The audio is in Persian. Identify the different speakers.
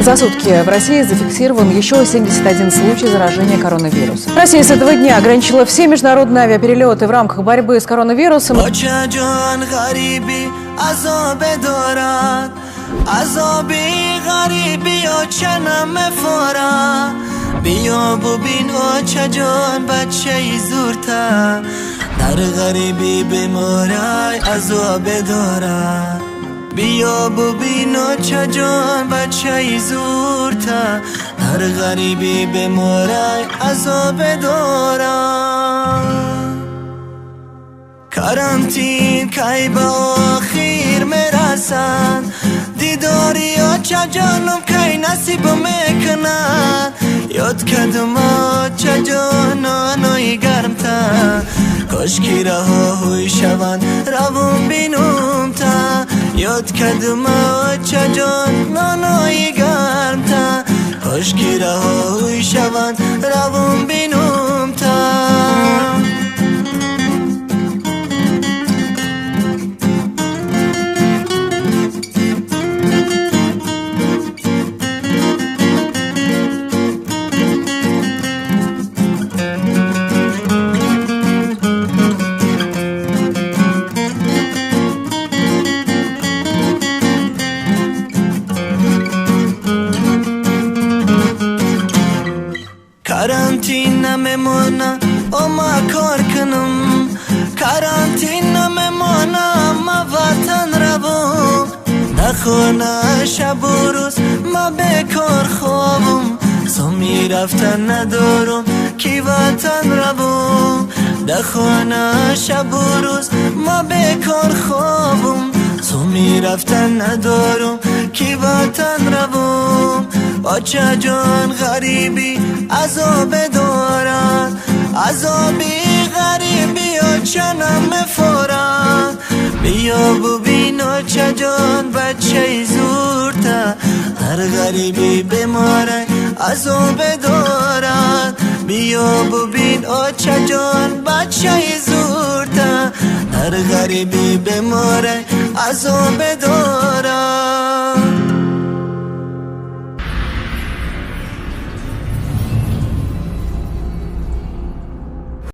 Speaker 1: За сутки в России зафиксирован еще 71 случай заражения коронавирусом. Россия с этого дня ограничила все международные авиаперелеты в рамках борьбы с коронавирусом.
Speaker 2: بیا ببین چه جان بچه زورتا هر غریبی بمرای عذاب دارم کرانتین کی به آخر میرسن دیداری چه جانم کی نصیب میکنن یاد کدوم چه جانانوی گرمتن کاشکی رهاهوی شون روون بینم تا یاد کدوم چه جانانوی گرمتن کاشکی رهاهوی شون روون بینم تا کرانتین نمیمونه اما کار کنم کرانتین نمیمونه اما وطن روم نخونه شب و روز ما بکار خوابم سمی رفتن ندارم کی وطن روم نخونه شب و روز ما بکار خوابم سمی رفتن ندارم کی وطن روم بچه جان غریبی عذاب دارن عذابی غریبی و چنم مفارن بیا ببین چه جان بچه زورتا هر غریبی بماره عذاب دارن بیا ببین چه جان بچه زورتا هر غریبی بماره عذاب دارن